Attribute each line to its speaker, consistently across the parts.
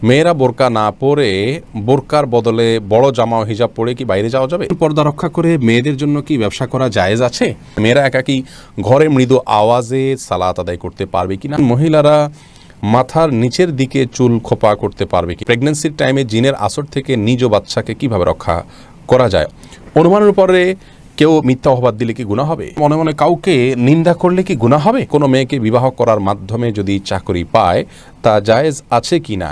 Speaker 1: মেয়েরা বোরকা না পরে বোরকার বদলে বড় জামা ও হিজাব পরে কি বাইরে যাওয়া যাবে? পর্দা রক্ষা করে মেয়েদের জন্য কি ব্যবসা করা জায়েজ আছে? মেয়েরা একাকি ঘরে মৃদু আওয়াজে সালাত আদায় করতে পারবে কিনা? মহিলারা মাথার নিচের দিকে চুল খোপা করতে পারবে কি? প্রেগন্যান্সির টাইমে জিনের আসর থেকে নিজ বাচ্চাকে কিভাবে রক্ষা করা যায়? অনুমানের উপরে কেউ মিথ্যা অপবাদ দিলে কি গুনাহ হবে? মনে মনে কাউকে নিন্দা করলে কি গুনাহ হবে? কোনো মেয়েকে বিবাহ করার মাধ্যমে যদি চাকরি পায় তা জায়েজ আছে কি না?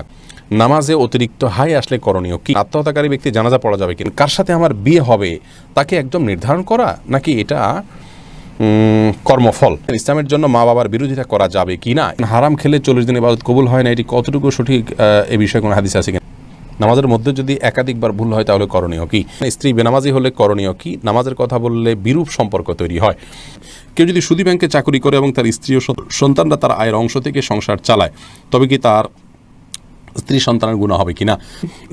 Speaker 1: নামাজে অতিরিক্ত হাই আসলে করণীয় কি? আত্মহত্যাকারী ব্যক্তি জানাজা পড়া যাবে কিনা? কার সাথে আমার বিয়ে হবে তাকে একদম নির্ধারণ করা, নাকি এটা কর্মফল? ইসলামের জন্য মা বাবার বিরোধিতা করা যাবে কি না? হারাম খেলে 40 দিন ইবাদত কবুল হয় না, এটি কতটুকু সঠিক? এ বিষয়ে কোনো হাদিস আছে কিনা? নামাজের মধ্যে যদি একাধিকবার ভুল হয় তাহলে করণীয় কি? স্ত্রী বেনামাজি হলে করণীয় কি? নামাজের কথা বললে বিরূপ সম্পর্ক তৈরি হয়। কেউ যদি সুদী ব্যাংকে চাকরি করে এবং তার স্ত্রী ও সন্তানরা তার আয়ের অংশ থেকে সংসার চালায়, তবে কি তার স্ত্রী সন্তানের গুনাহ হবে কিনা?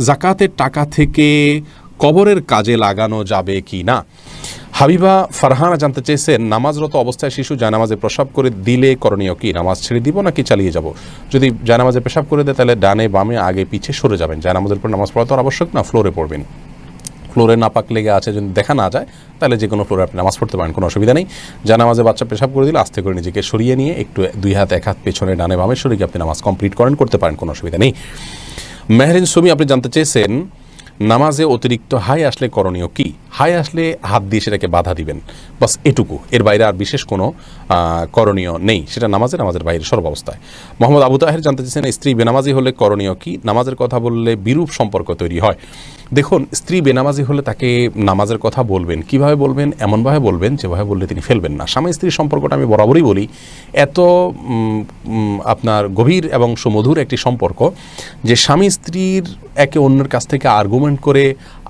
Speaker 1: যাকাতের টাকা থেকে কবরের কাজে লাগানো যাবে কি না? হাবিবা ফারহানা জানতে চেয়েছেন, নামাজরত অবস্থায় শিশু জায়নামাজে প্রসাব করে দিলে করণীয় কি? নামাজ ছেড়ে দিব নাকি চালিয়ে যাব? যদি জায়নামাজে পেশাব করে দেয় তাহলে ডানে বামে আগে পিছে সরে যাবেন। জায়নামাজের পর নামাজ পড়া তো আবশ্যক না, ফ্লোরে পড়বেন। ফ্লোরে নাপাক লেগে আছে যদি দেখা না যায় তাহলে যে কোনো ফ্লোরে আপনি নামাজ পড়তে পারেন, কোনো অসুবিধা নেই। জায়নামাজে বাচ্চা পেশাব করে দিলে আস্তে করে নিজেকে সরিয়ে নিয়ে একটু 2 হাত 1 হাত পেছনে ডানে বামে সরিয়ে আপনি নামাজ কমপ্লিট করতে পারেন, কোনো অসুবিধা নেই। মেহরিন সুমি আপনি জানতে চেয়েছেন, নামাজে অতিরিক্ত হাই আসলে করণীয় কি? হাই আসলে হাত দিয়ে সেটাকে বাধা দিবেন, বাস এটুকু, এর বাইরে আর বিশেষ কোনো করণীয় নেই। সেটা নামাজের বাইরে সর্বাবস্থায়। মোহাম্মদ আবু তাহের জানতে চেয়েছেন, স্ত্রী বেনামাজি হলে করণীয় কি? নামাজের কথা বললে বিরূপ সম্পর্ক তৈরি হয়। দেখুন, স্ত্রী বেনামাজি হলে তাকে নামাজের কথা বলবেন, কিভাবে বলবেন? এমনভাবে বলবেন যেভাবে বললে তিনি ফেলবেন না। স্বামী স্ত্রীর সম্পর্কটা আমি বরাবরই বলি এত আপনার গভীর এবং সুমধুর একটি সম্পর্ক যে স্বামী স্ত্রীর একে অন্যের কাছ থেকে আর্গুমেন্ট করে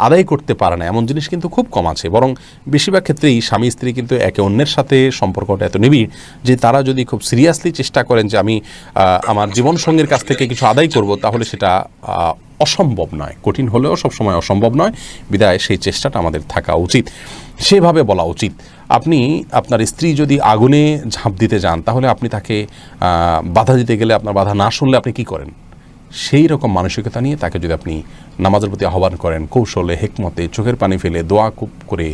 Speaker 1: আদায় করতে পারে না এমন জিনিস কিন্তু খুব কম আছে। বরং বেশিরভাগ ক্ষেত্রেই স্বামী স্ত্রী কিন্তু একে অন্যের সাথে সম্পর্কটা এত নিবিড় যে তারা যদি খুব সিরিয়াসলি চেষ্টা করেন যে আমি আমার জীবনসঙ্গীর কাছ থেকে কিছু আদায় করব, তাহলে সেটা অসম্ভব নয়। কঠিন হলেও সবসময় অসম্ভব নয়, বিধায় সেই চেষ্টাটা আমাদের থাকা উচিত, সেভাবে বলা উচিত। আপনি আপনার স্ত্রী যদি আগুনে ঝাঁপ দিতে যান তাহলে আপনি তাকে বাধা দিতে গেলে আপনার বাধা না শুনলে আপনি কি করেন? সেই রকম মানসিকতা নিয়ে তাকে যদি আপনি নামাজের প্রতি আহ্বান করেন, কৌশলে, হেকমতে, চোখের পানি ফেলে, দোয়া করে,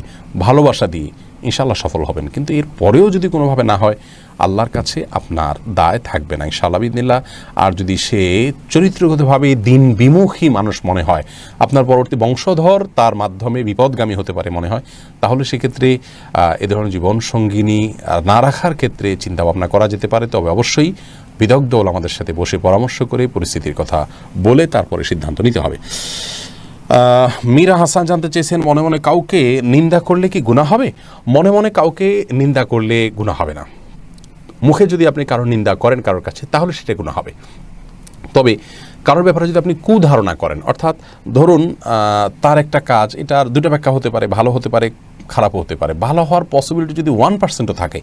Speaker 1: ভালোবাসা দিয়ে, ইনশাআল্লাহ সফল হবেন। কিন্তু এর পরেও যদি কোনোভাবে না হয়, আল্লাহর কাছে আপনার দায় থাকবে না ইনশাআল্লাহ বিদিনিল্লাহ। আর যদি সে চরিত্রগতভাবে দিন বিমুখী মানুষ মনে হয়, আপনার পরবর্তী বংশধর তার মাধ্যমে বিপদগামী হতে পারে মনে হয়, তাহলে সেক্ষেত্রে এ ধরনের জীবন সঙ্গিনী না রাখার ক্ষেত্রে চিন্তাভাবনা করা যেতে পারে। তবে অবশ্যই বিদগ্ধ ওলামাদের সাথে বসে পরামর্শ করে পরিস্থিতির কথা বলে তারপরে সিদ্ধান্ত নিতে হবে। মীরা হাসান জানতে চেয়েছেন, মনে মনে কাউকে নিন্দা করলে কি গুনাহ হবে? মনে মনে কাউকে নিন্দা করলে গুনাহ হবে না। মুখে যদি আপনি কারোর নিন্দা করেন কারোর কাছে, তাহলে সেটা গুনাহ হবে। তবে কারোর ব্যাপারে যদি আপনি কুধারণা করেন, অর্থাৎ ধরুন তার একটা কাজ, এটার 2টা ব্যাখ্যা হতে পারে, ভালো হতে পারে, খারাপও হতে পারে। ভালো হওয়ার পসিবিলিটি যদি 1%ও থাকে,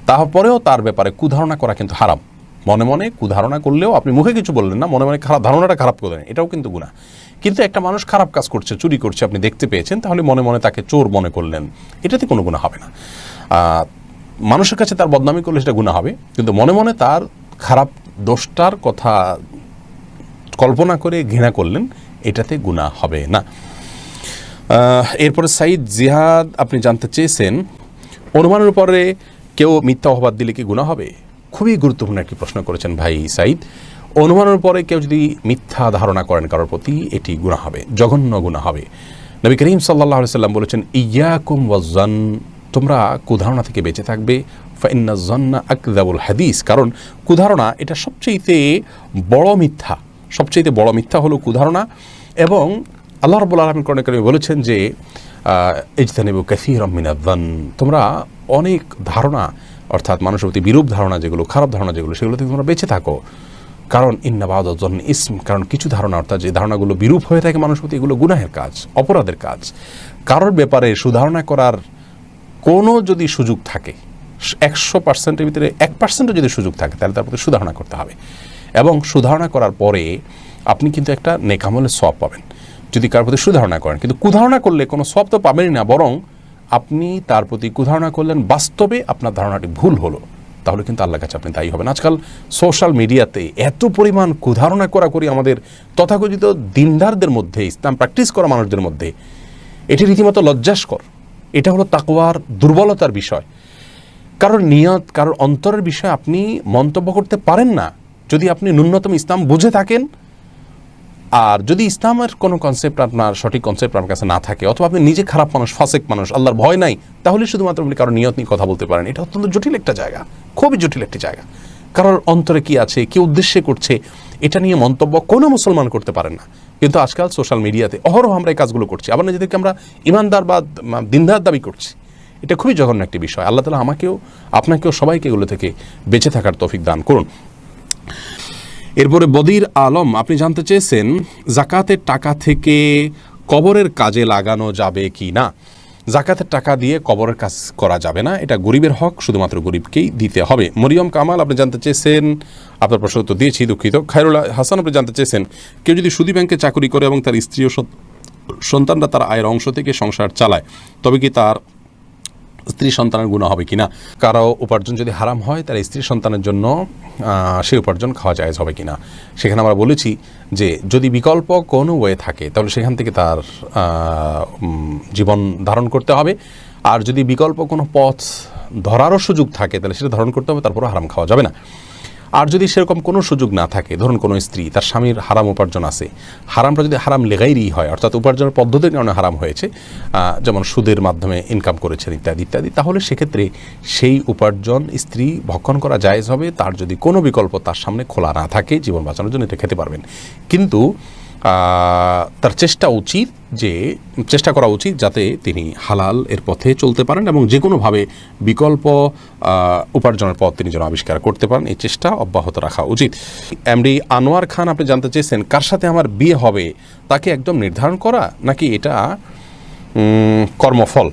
Speaker 1: তারপরেও তার ব্যাপারে কুধারণা করা কিন্তু হারাম। মনে মনে কুধারণা করলেও আপনি মুখে কিছু বললেন না, মনে মনে ধারণাটা খারাপ করলেন, এটাও কিন্তু গুনাহ। কিন্তু একটা মানুষ খারাপ কাজ করছে, চুরি করছে, আপনি দেখতে পেয়েছেন, তাহলে মনে মনে তাকে চোর মনে করলেন, এটাতে কোনো গুনাহ হবে না। মানুষের কাছে তার বদনামি করলে সেটা গুনাহ হবে, কিন্তু মনে মনে তার খারাপ দোষটার কথা কল্পনা করে ঘৃণা করলেন, এটাতে গুনাহ হবে না। এরপরে সাইদ জিহাদ আপনি জানতে চেয়েছেন, অনুমানের উপরে কেউ মিথ্যা অপবাদ দিলে কি গুনাহ হবে? খুবই গুরুত্বপূর্ণ একটি প্রশ্ন করেছেন ভাই সাইদ। অনুমানের পরে কেউ যদি মিথ্যা ধারণা করেন কারোর প্রতি, এটি গুনাহ হবে, জঘন্য গুনাহ হবে। নবী করিম সাল্লাল্লাহু আলাইহি সাল্লাম বলেছেন, ইয়াকুম ওয়াজ্জান, তোমরা কুধারণা থেকে বেঁচে থাকবে, ফাইন্না যন্না আকযাবুল হাদিস, কারণ কুধারণা এটা সবচেয়ে বড় মিথ্যা। সবচেয়ে বড় মিথ্যা হলো কুধারণা। এবং আল্লাহ রাব্বুল আলামিন কোরআনে কারিমে বলেছেন যে ইজতানিবু কাসীরাম মিনায-যন, তোমরা অনেক ধারণা, অর্থাৎ মানুষের প্রতি বিরূপ ধারণা যেগুলো, খারাপ ধারণা যেগুলো, সেগুলো থেকে তোমরা বেঁচে থাকো। কারণ ইন্না বা'দায-যন্নি ইসম, কারণ কিছু ধারণা, অর্থাৎ যে ধারণাগুলো বিরূপ হয়ে থাকে মানুষের প্রতি, এগুলো গুনাহের কাজ, অপরাধের কাজ। কারোর ব্যাপারে সুধারণা করার কোনো যদি সুযোগ থাকে, 100%-এর ভিতরে 1%ও যদি সুযোগ থাকে, তাহলে তার প্রতি সুধারণা করতে হবে। এবং সুধারণা করার পরে আপনি কিন্তু একটা নেক আমলের সওয়াব পাবেন যদি কারোর প্রতি সুধারণা করেন। কিন্তু কুধারণা করলে কোনো সওয়াব তো পাবেনই না, বরং আপনি তার প্রতি কুধারণা করলেন, বাস্তবে আপনার ধারণাটি ভুল হলো, তাহলে কিন্তু আল্লাহর কাছে আপনি দায়ী হবেন। আজকাল সোশ্যাল মিডিয়াতে এত পরিমাণ কুধারণা করি আমাদের তথাকথিত দিনদারদের মধ্যে, ইসলাম প্র্যাকটিস করা মানুষদের মধ্যে, এটি রীতিমতো লজ্জাস্কর। এটা হলো তাকওয়ার দুর্বলতার বিষয়। কারোর নিয়ত, কারোর অন্তরের বিষয়ে আপনি মন্তব্য করতে পারেন না যদি আপনি ন্যূনতম ইসলাম বুঝে থাকেন। আর যদি ইসলামের কোনো কনসেপ্ট, আপনার সঠিক কনসেপ্ট আপনার কাছে না থাকে, অথবা আপনি নিজে খারাপ মানুষ, ফাসেক মানুষ, আল্লাহর ভয় নাই, তাহলে শুধুমাত্র আপনি কারোর নিয়ত নিয়ে কথা বলতে পারেন। এটা অত্যন্ত জটিল একটা জায়গা, খুবই জটিল একটি জায়গা। কারোর অন্তরে কি আছে, কি উদ্দেশ্যে করছে, এটা নিয়ে মন্তব্য কোনো মুসলমান করতে পারেন না। কিন্তু আজকাল সোশ্যাল মিডিয়াতে অহরহ আমরা এই কাজগুলো করছি, আবার নিজেদেরকে আমরা ইমানদার বা দিনদার দাবি করছি। এটা খুবই জঘন্য একটি বিষয়। আল্লাহ তাআলা আমাকেও, আপনাকেও, সবাইকে এগুলো থেকে বেঁচে থাকার তৌফিক দান করুন। এরপরে বদির আলম, আপনি জানতে চেয়েছেন জাকাতের টাকা থেকে কবরের কাজে লাগানো যাবে কি না। জাকাতের টাকা দিয়ে কবরের কাজ করা যাবে না, এটা গরিবের হক, শুধুমাত্র গরিবকেই দিতে হবে। মরিয়ম কামাল, আপনি জানতে চেয়েছেন, আপনার প্রশ্ন উত্তর দিয়েছি, দুঃখিত। খায়রুল হাসান, আপনি জানতে চেয়েছেন কেউ যদি সুদী ব্যাংকে চাকরি করে এবং তার স্ত্রী ও সন্তানরা তার আয়ের অংশ থেকে সংসার চালায়, তবে কি তার স্ত্রী সন্তানের গুনাহ হবে কিনা? কারো উপার্জন যদি হারাম হয়, তার স্ত্রী সন্তানের জন্য সেই উপার্জন খাওয়া জায়েজ হবে কিনা। সেখানে আমরা বলেছি যে যদি বিকল্প কোনো ওয়ে থাকে তাহলে সেখান থেকে তার জীবন ধারণ করতে হবে। আর যদি বিকল্প কোনো পথ ধরারও সুযোগ থাকে তাহলে সেটা ধারণ করতে হবে, তারপরও হারাম খাওয়া যাবে না। আর যদি সেরকম কোনো সুযোগ না থাকে, ধরুন কোনো স্ত্রী, তার স্বামীর হারাম উপার্জন আছে, হারামটা যদি হারাম লেগাইরই হয়, অর্থাৎ উপার্জনের পদ্ধতির কারণে হারাম হয়েছে, যেমন সুদের মাধ্যমে ইনকাম করেছেন ইত্যাদি ইত্যাদি, তাহলে সেক্ষেত্রে সেই উপার্জন স্ত্রী ভক্ষণ করা জায়েজ হবে, তার যদি কোনো বিকল্প তার সামনে খোলা না থাকে জীবন বাঁচানোর জন্য, এটা খেতে পারবেন। কিন্তু তার চেষ্টা করা উচিত যাতে তিনি হালাল এর পথে চলতে পারেন এবং যে কোনোভাবে বিকল্প উপার্জনের পথ তিনি যেন আবিষ্কার করতে পারেন, এই চেষ্টা অব্যাহত রাখা উচিত। এমডি আনোয়ার খান, আপনি জানতে চেয়েছেন কার সাথে আমার বিয়ে হবে তাকে একদম নির্ধারণ করা, নাকি এটা কর্মফল?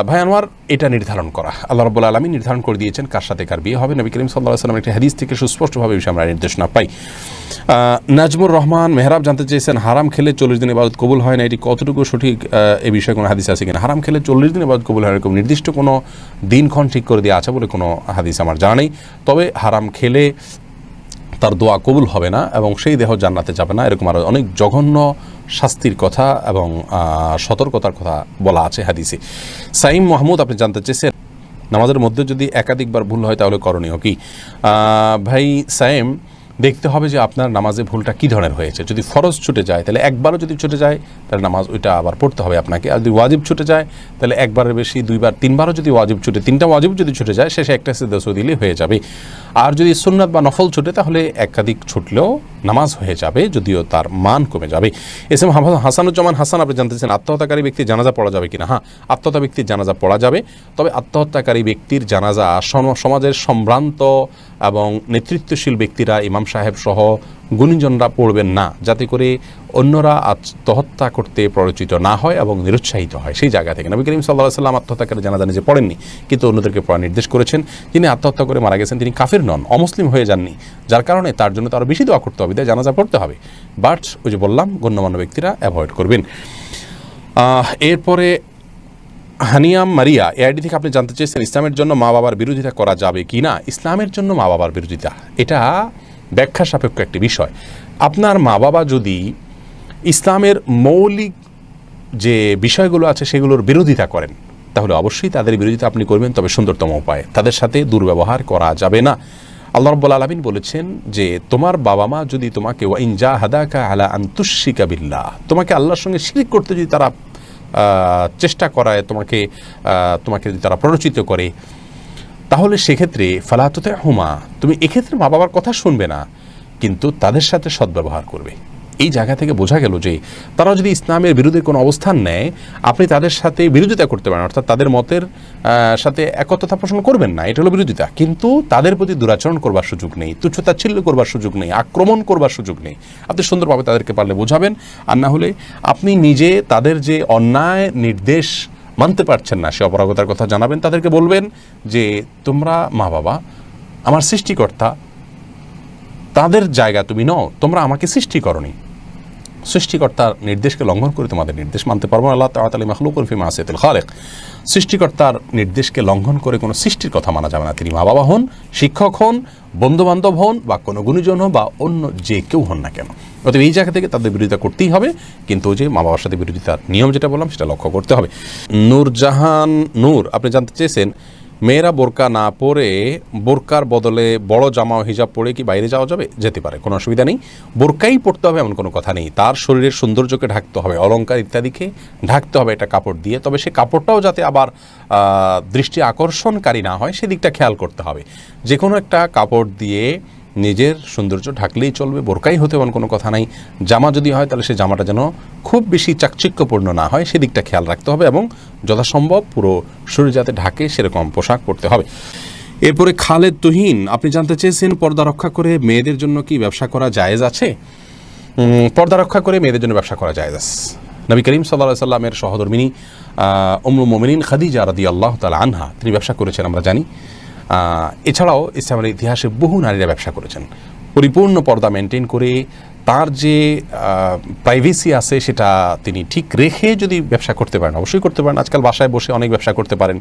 Speaker 1: ভাই আনোয়ার, এটা নির্ধারণ করা আল্লাহ রাব্বুল আলামিন নির্ধারণ করে দিয়েছেন কার সাথে কার বিয়ে হবে। নবী করিম সাল্লাল্লাহু আলাইহি ওয়াসাল্লামের একটি হাদিস থেকে সুস্পষ্টভাবে বিষয়ে আমরা নির্দেশনা পাই। নাজমুর রহমান মেহরাব জানতে চেয়েছেন হারাম খেলে 40 দিন ইবাদত কবুল হয় না, এটি কতটুকু সঠিক? এই বিষয়ে কোনো হাদিস আছে কিনা? হারাম খেলে 40 দিন ইবাদত কবুল হয় না, এরকম নির্দিষ্ট কোনো দিনক্ষণ ঠিক করে দেওয়া আছে বলে কোনো হাদিস আমার জানা নেই। তবে হারাম খেলে তার দোয়া কবুল হবে না এবং সেই দেহ জান্নাতে যাবে না, এরকম আরও অনেক জঘন্য শাস্তির কথা এবং সতর্কতার কথা বলা আছে হাদিসে। সাইম মাহমুদ, আপনি জানতে চেয়েছেন নামাজের মধ্যে যদি একাধিকবার ভুল হয় তাহলে করণীয় কি? ভাই সাইম, দেখতে হবে যে আপনার নামাজে ভুলটা কী ধরনের হয়েছে। যদি ফরজ ছুটে যায় তাহলে একবারও যদি ছুটে যায় তাহলে নামাজ ওইটা আবার পড়তে হবে আপনাকে। আর যদি ওয়াজিব ছুটে যায় তাহলে একবারের বেশি 2বার 3বারও যদি ওয়াজিব ছুটে, 3টা ওয়াজিব যদি ছুটে যায় শেষে একটা সিজদা দিলে হয়ে যাবে। আর যদি সুন্নাত বা নফল ছুটে তাহলে একাধিক ছুটলেও নামাজ হয়ে যাবে, যদিও তার মান কমে যাবে। এস এম হাসানুজ্জামান হাসান, আপনি জানতেছেন আত্মহত্যাকারী ব্যক্তির জানাজা পড়া যাবে কিনা? হ্যাঁ, আত্মহত্যা ব্যক্তির জানাজা পড়া যাবে, তবে আত্মহত্যাকারী ব্যক্তির জানাজা সমাজের সম্ভ্রান্ত এবং নেতৃত্বশীল ব্যক্তিরা, ইমাম সাহেব সহ গুণীজনরা পড়বেন না, যাতে করে অন্যরা আত্মহত্যা করতে প্ররোচিত না হয় এবং নিরুৎসাহিত হয়। সেই জায়গা থেকে নবী করিম সাল্লাল্লাহু আলাইহি ওয়াসাল্লাম আত্মহত্যাকারী জানাজা নিজে পড়েননি, কিন্তু অন্যদেরকে পড়ার নির্দেশ করেছেন। যিনি আত্মহত্যা করে মারা গেছেন তিনি কাফির নন, অমুসলিম হয়ে যাননি, যার কারণে তার জন্য তো আরও বেশি দোয়া করতে হবে, তাই জানাজা পড়তে হবে। বাট ওই যে বললাম, গণ্যমান্য ব্যক্তিরা অ্যাভয়েড করবেন। এরপরে হানিয়াম মারিয়া এআইডি থেকে আপনি জানতে চেয়েছেন ইসলামের জন্য মা বাবার বিরোধিতা করা যাবে কি না। ইসলামের জন্য মা বাবার বিরোধিতা এটা ব্যাখ্যা সাপেক্ষ একটি বিষয়। আপনার মা বাবা যদি ইসলামের মৌলিক যে বিষয়গুলো আছে সেগুলোর বিরোধিতা করেন তাহলে অবশ্যই তাদের বিরোধিতা আপনি করবেন, তবে সুন্দরতম উপায়ে। তাদের সাথে দুর্ব্যবহার করা যাবে না। আল্লাহ রাব্বুল আলামিন বলেছেন যে তোমার বাবা মা যদি তোমাকে ওয়া ইন জাহাদাকা আলা আন তুশরিকা বিল্লাহ, তোমাকে আল্লাহর সঙ্গে শিরক করতে যদি তারা চেষ্টা করায়, তোমাকে যদি তারা প্ররোচিত করে, তাহলে সেক্ষেত্রে ফালা তুতি'হুমা, তুমি এক্ষেত্রে মা বাবার কথা শুনবে না, কিন্তু তাদের সাথে সদ্ব্যবহার করবে। এই জায়গা থেকে বোঝা গেল যে তারা যদি ইসলামের বিরুদ্ধে কোনো অবস্থান নেয়, আপনি তাদের সাথে বিরোধিতা করতে পারেন, অর্থাৎ তাদের মতের সাথে একত্রতা পোষণ করবেন না, এটা হলো বিরোধিতা। কিন্তু তাদের প্রতি দুরাচরণ করবার সুযোগ নেই, তুচ্ছতাচ্ছিল্য করবার সুযোগ নেই, আক্রমণ করবার সুযোগ নেই। আপনি সুন্দরভাবে তাদেরকে পারলে বোঝাবেন, আর না হলে আপনি নিজে তাদের যে অন্যায় নির্দেশ মানতে পারছেন না সে অপরাগতার কথা জানাবেন, তাদেরকে বলবেন যে তোমরা মা বাবা আমার সৃষ্টিকর্তা, তাদের জায়গা তুমি নও, তোমরা আমাকে সৃষ্টি করনি, সৃষ্টিকর্তার নির্দেশকে লঙ্ঘন করে তোমাদের নির্দেশ মানতে পারবো না। আল্লাহ তাআলা মাখলুকুন ফি মাসিয়াতিল খালিক, সৃষ্টিকর্তার নির্দেশকে লঙ্ঘন করে কোনো সৃষ্টির কথা মানা যাবে না। তিনি মা বাবা হন, শিক্ষক হন, বন্ধুবান্ধব হন, বা কোনো গুণীজন হন, বা অন্য যে কেউ হন না কেন। অতএব এই জায়গা থেকে তাদের বিরোধিতা করতেই হবে, কিন্তু যে মা বাবার সাথে বিরোধিতার নিয়ম যেটা বললাম সেটা লক্ষ্য করতে হবে। নূরজাহান নূর আপনি জানতে চেয়েছেন, মেয়েরা বোরকা না পরে বোরকার বদলে বড় জামা ও হিজাব পরে কি বাইরে যাওয়া যাবে? যেতে পারে, কোনো অসুবিধা নেই। বোরকাই পরতে হবে এমন কোনো কথা নেই। তার শরীরের সৌন্দর্যকে ঢাকতে হবে, অলংকার ইত্যাদিকে ঢাকতে হবে একটা কাপড় দিয়ে, তবে সে কাপড়টাও যাতে আবার দৃষ্টি আকর্ষণকারী না হয় সেদিকটা খেয়াল করতে হবে। যে কোনো একটা কাপড় দিয়ে নিজের সৌন্দর্য ঢাকলেই চলবে, বোরকাই হতে এমন কোনো কথা নাই। জামা যদি হয় তাহলে সে জামাটা যেন খুব বেশি চাকচিক্যপূর্ণ না হয় সেদিকটা খেয়াল রাখতে হবে, এবং যথাসম্ভব পুরো শরীর যাতে ঢাকে সেরকম পোশাক পরতে হবে। এরপরে খালেদ তুহিন আপনি জানতে চেয়েছেন, পর্দা রক্ষা করে মেয়েদের জন্য কি ব্যবসা করা জায়েজ আছে? পর্দা রক্ষা করে মেয়েদের জন্য ব্যবসা করা জায়েজ আছে। নবী করিম সাল্লাল্লাহু আলাইহি সাল্লামের সহধর্মিনী উম্মুল মুমিনিন খাদিজা রাদিয়াল্লাহু তাআলা আনহা তিনি ব্যবসা করেছেন আমরা জানি। এছাড়াও ইসলামের ইতিহাসে বহু নারীরা ব্যবসা করেছেন পরিপূর্ণ পর্দা মেনটেন করে। তার যে প্রাইভেসি আছে সেটা তিনি ঠিক রেখে যদি ব্যবসা করতে পারেন, অবশ্যই করতে পারেন। আজকাল বাসায় বসে অনেক ব্যবসা করতে পারেন,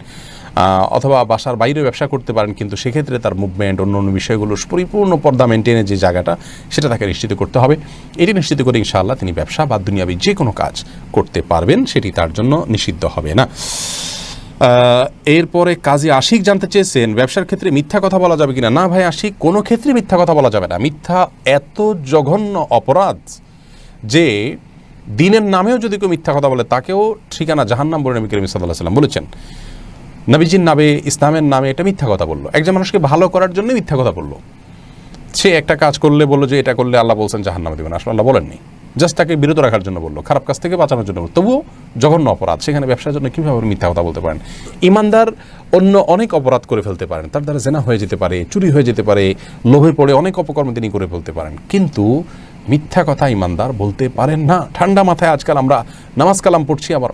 Speaker 1: অথবা বাসার বাইরে ব্যবসা করতে পারেন, কিন্তু সেক্ষেত্রে তার মুভমেন্ট অন্য অন্য বিষয়গুলো পরিপূর্ণ পর্দা মেনটেনের যে জায়গাটা সেটা তাকে নিশ্চিত করতে হবে। এটি নিশ্চিত করে ইনশাআল্লাহ তিনি ব্যবসা বা দুনিয়াবি যে কোনো কাজ করতে পারবেন, সেটি তার জন্য নিষিদ্ধ হবে না। এরপরে কাজী আশিক জানতে চেয়েছেন, ব্যবসার ক্ষেত্রে মিথ্যা কথা বলা যাবে কিনা? না ভাই আশিক, কোনো ক্ষেত্রে মিথ্যা কথা বলা যাবে না। মিথ্যা এত জঘন্য অপরাধ যে দিনের নামেও যদি কেউ মিথ্যা কথা বলে তাকেও ঠিকানা জাহান্নাম বলে নবী করিম সাল্লাল্লাহু আলাইহি ওয়াসাল্লাম বলেছেন। নবীজির নামে, ইসলামের নামে এটা মিথ্যা কথা বললো, একজন মানুষকে ভালো করার জন্য মিথ্যা কথা বললো। সে একটা কাজ করলে বললো যে এটা করলে আল্লাহ বলছেন জাহান্নামে দেবেন, আসলে আল্লাহ বলেননি, জাস্ট তাকে বিরত রাখার জন্য বললো, খারাপ কাজ থেকে বাঁচানোর জন্য বললো, তবুও জঘন্য অপরাধ। সেখানে ব্যবসার জন্য কীভাবে মিথ্যা কথা বলতে পারেন? ইমানদার অন্য অনেক অপরাধ করে ফেলতে পারেন, তার দ্বারা জেনা হয়ে যেতে পারে, চুরি হয়ে যেতে পারে, লোভের পড়ে অনেক অপকর্ম তিনি করে ফেলতে পারেন, কিন্তু মিথ্যা কথা ইমানদার বলতে পারেন না। ঠান্ডা মাথায় আজকাল আমরা নামাজ কালাম পড়ছি, আবার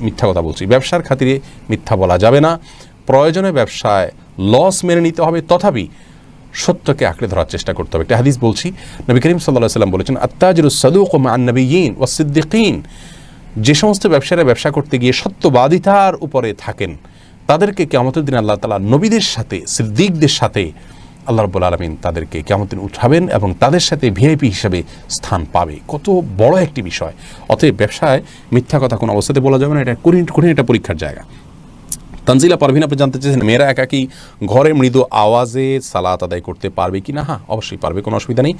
Speaker 1: মিথ্যা কথা বলছি। ব্যবসার খাতিরে মিথ্যা বলা যাবে না। প্রয়োজনে ব্যবসায় লস মেনে নিতে হবে, তথাপি সত্যকে আঁকড়ে ধরার চেষ্টা করতে হবে। একটা হাদিস বলছি, নবী করিম সাল্লাল্লাহু আলাইহি সাল্লাম বলেছেন, আত-তাজিরুস সাদুকু মা'আন নাবিয়্যিন ওয়াস সিদ্দিকিন। যে সমস্ত ব্যবসায়ীরা ব্যবসা করতে গিয়ে সত্যবাদিতার উপরে থাকেন তাদেরকে কিয়ামতের দিন আল্লাহ তাআলা নবীদের সাথে, সিদ্দিকদের সাথে আল্লাহ রাব্বুল আলামিন তাদেরকে কিয়ামতের দিন উঠাবেন এবং তাদের সাথে ভিআইপি হিসেবে স্থান পাবে। কত বড় একটি বিষয়! অতএব ব্যবসায় মিথ্যা কথা কোনো অবস্থাতে বলা যাবে না, এটা কঠিন একটা পরীক্ষার জায়গা। তানজিলা পারভিন আপনি জানতে চেয়েছেন, মেয়েরা একাকি ঘরে মৃদু আওয়াজে সালাত আদায় করতে পারবে কি না? হ্যাঁ, অবশ্যই পারবে, কোনো অসুবিধা নেই।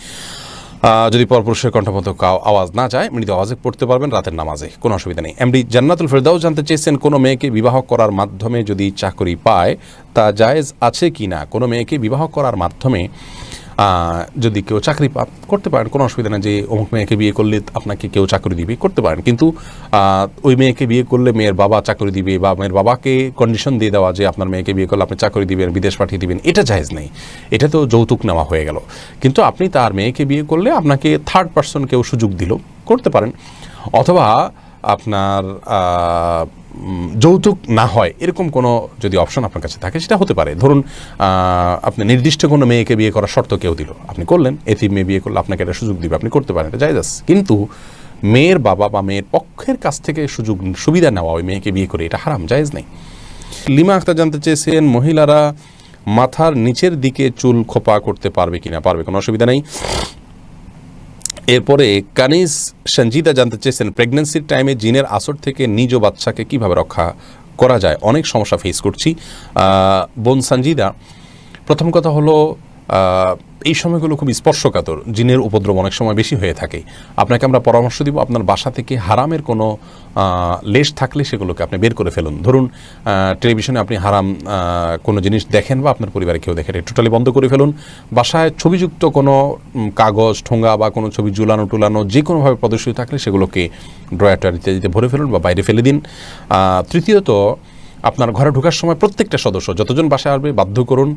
Speaker 1: যদি পরপুরুষের কণ্ঠমত আওয়াজ না যায়, মৃদু আওয়াজে পড়তে পারবেন রাতের নামাজে, কোনো অসুবিধা নেই। এমডি জান্নাতুল ফেরদাউস জানতে চেয়েছেন, কোনো মেয়েকে বিবাহ করার মাধ্যমে যদি চাকরি পায় তা জায়েজ আছে কি না? কোনো মেয়েকে বিবাহ করার মাধ্যমে যদি কেউ চাকরি করতে পারেন, কোনো অসুবিধা নেই। যে অমুক মেয়েকে বিয়ে করলে আপনাকে কেউ চাকরি দিবে, করতে পারেন, কিন্তু ওই মেয়েকে বিয়ে করলে মেয়ের বাবা চাকরি দিবে, বা মেয়ের বাবাকে কন্ডিশন দিয়ে দেওয়া যে আপনার মেয়েকে বিয়ে করলে আপনি চাকরি দিবেন, বিদেশ পাঠিয়ে দিবেন, এটা জায়েজ নেই। এটা তো যৌতুক নেওয়া হয়ে গেল। কিন্তু আপনি তার মেয়েকে বিয়ে করলে আপনাকে থার্ড পার্সন কেউ সুযোগ দিল, করতে পারেন। অথবা আপনার যৌতুক না হয় এরকম কোনো যদি অপশন আপনার কাছে থাকে সেটা হতে পারে। ধরুন আপনি নির্দিষ্ট কোনো মেয়েকে বিয়ে করার শর্ত কেউ দিল, আপনি করলেন, এতিম মেয়ে বিয়ে করলে আপনাকে একটা সুযোগ দিবে, আপনি করতে পারেন, এটা জায়েজ আছে। কিন্তু মেয়ের বাবা বা মেয়ের পক্ষের কাছ থেকে সুবিধা নেওয়া ওই মেয়েকে বিয়ে করে, এটা হারাম, জায়েজ নেই। লিমা আক্তার জানতে চেয়েছেন, মহিলারা মাথার নিচের দিকে চুল খোপা করতে পারবে কিনা? পারবে, কোনো অসুবিধা নেই। এরপরে কানিজ সঞ্জিদা জানতে চেয়েছেন, প্রেগন্যান্সির টাইমে জিনের আসর থেকে নিজ বাচ্চাকে কিভাবে রক্ষা করা যায়? অনেক সমস্যা ফেস করছি বোন সঞ্জিদা। প্রথম কথা হলো, এই সময়গুলো খুব স্পর্শকাতর, জিনের উপদ্রব অনেক সময় বেশি হয়ে থাকে। আপনাকে আমরা পরামর্শ দিব, আপনার বাসা থেকে হারামের কোনো লেশ থাকলে সেগুলোকে আপনি বের করে ফেলুন। ধরুন টেলিভিশনে আপনি হারাম কোনো জিনিস দেখেন বা আপনার পরিবারে কেউ দেখেন, এটা টোটালি বন্ধ করে ফেলুন। বাসায় ছবিযুক্ত কোনো কাগজ, ঠোঙ্গা বা কোনো ছবি টুলানো যে কোনোভাবে প্রদর্শিত থাকলে সেগুলোকে ড্রয়ার ইত্যাদিতে ভরে ফেলুন বা বাইরে ফেলে দিন। তৃতীয়ত, আপনার ঘরে ঢোকার সময় প্রত্যেকটা সদস্য যতজন বাসায় আসবে বাধ্য করুন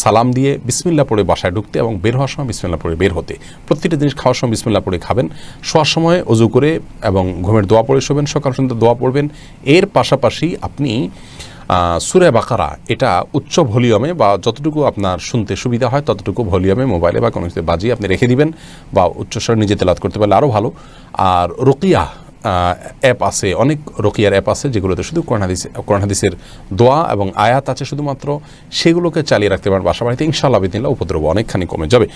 Speaker 1: সালাম দিয়ে বিসমিল্লাহ পড়ে বাসায় ঢুকতে, এবং বের হওয়ার সময় বিসমিল্লাহ পড়ে বের হতে। প্রত্যেকটা জিনিস খাওয়ার সময় বিসমিল্লাহ পড়ে খাবেন, শোয়ার সময় ওযু করে এবং ঘুমের দোয়া পড়ে শোবেন, সকাল সন্ধ্যা দোয়া পড়বেন। এর পাশাপাশি আপনি সূরা বাকারা এটা উচ্চ ভলিউমে বা যতটুকু আপনার শুনতে সুবিধা হয় ততটুকু ভলিউমে মোবাইলে বা কোনো কিছু বাজিয়ে আপনি রেখে দিবেন, বা উচ্চস্বরে নিজে তেলাওয়াত করতে পারলে আরও ভালো। আর রুকিয়া অ্যাপ আছে, অনেক রুকিয়ার অ্যাপ আছে যেগুলোতে শুধু কোরআন হাদিসের দোয়া এবং আয়াত আছে শুধুমাত্র, সেগুলোকে চালিয়ে রাখতে পারেন বাসা বাড়িতে, ইনশাআল্লাহ বিদিনিল্লাহ উপদ্রব অনেকখানি কমে যাবে।